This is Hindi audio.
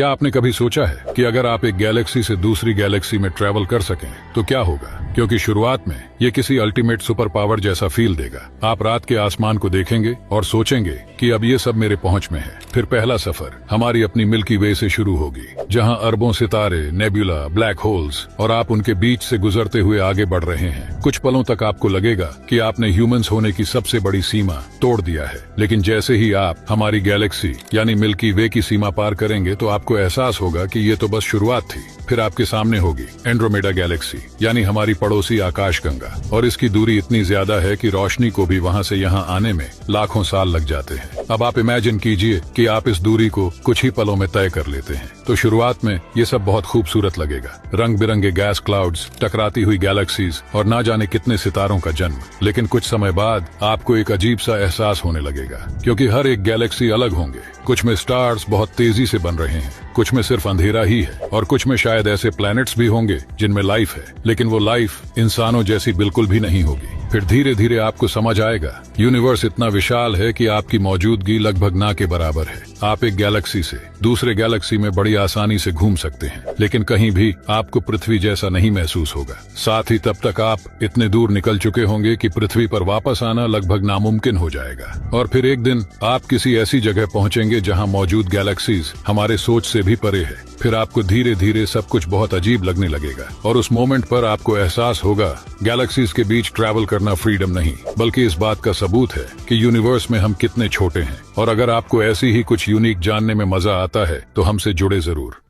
क्या आपने कभी सोचा है कि अगर आप एक गैलेक्सी से दूसरी गैलेक्सी में ट्रैवल कर सकें तो क्या होगा? क्योंकि शुरुआत में ये किसी अल्टीमेट सुपर पावर जैसा फील देगा। आप रात के आसमान को देखेंगे और सोचेंगे कि अब ये सब मेरे पहुंच में है। फिर पहला सफर हमारी अपनी मिल्की वे से शुरू होगी, जहां अरबों सितारे, नेबुला, ब्लैक होल्स और आप उनके बीच से गुजरते हुए आगे बढ़ रहे हैं। कुछ पलों तक आपको लगेगा कि आपने ह्यूमंस होने की सबसे बड़ी सीमा तोड़ दिया है, लेकिन जैसे ही आप हमारी गैलेक्सी यानी मिल्की वे की सीमा पार करेंगे तो आपको एहसास होगा कि ये तो बस शुरुआत थी। फिर आपके सामने होगी एंड्रोमेडा गैलेक्सी यानी हमारी पड़ोसी आकाशगंगा, और इसकी दूरी इतनी ज्यादा है कि रोशनी को भी वहां से यहां आने में लाखों साल लग जाते हैं। अब आप इमेजिन कीजिए कि आप इस दूरी को कुछ ही पलों में तय कर लेते हैं। तो शुरुआत में ये सब बहुत खूबसूरत लगेगा, रंग बिरंगे गैस क्लाउड्स, टकराती हुई गैलेक्सीज और ना जाने कितने सितारों का जन्म। लेकिन कुछ समय बाद आपको एक अजीब सा एहसास होने लगेगा, क्योंकि हर एक गैलेक्सी अलग होंगे। कुछ में स्टार्स बहुत तेजी से बन रहे हैं, कुछ में सिर्फ अंधेरा ही है, और कुछ में शायद ऐसे प्लैनेट्स भी होंगे जिनमें लाइफ है, लेकिन वो लाइफ इंसानों जैसी बिल्कुल भी नहीं होगी। फिर धीरे धीरे आपको समझ आएगा यूनिवर्स इतना विशाल है कि आपकी मौजूदगी लगभग ना के बराबर है। आप एक गैलेक्सी से दूसरे गैलेक्सी में बड़ी आसानी से घूम सकते हैं, लेकिन कहीं भी आपको पृथ्वी जैसा नहीं महसूस होगा। साथ ही तब तक आप इतने दूर निकल चुके होंगे कि पृथ्वी पर वापस आना लगभग नामुमकिन हो जाएगा। और फिर एक दिन आप किसी ऐसी जगह पहुंचेंगे जहां मौजूद गैलेक्सीज हमारे सोच से भी परे है। फिर आपको धीरे धीरे सब कुछ बहुत अजीब लगने लगेगा, और उस मोमेंट पर आपको एहसास होगा गैलेक्सीज के बीच ट्रैवल करना फ्रीडम नहीं, बल्कि इस बात का सबूत है कि यूनिवर्स में हम कितने छोटे हैं। और अगर आपको ऐसी ही कुछ यूनिक जानने में मजा आता है तो हमसे जुड़े जरूर।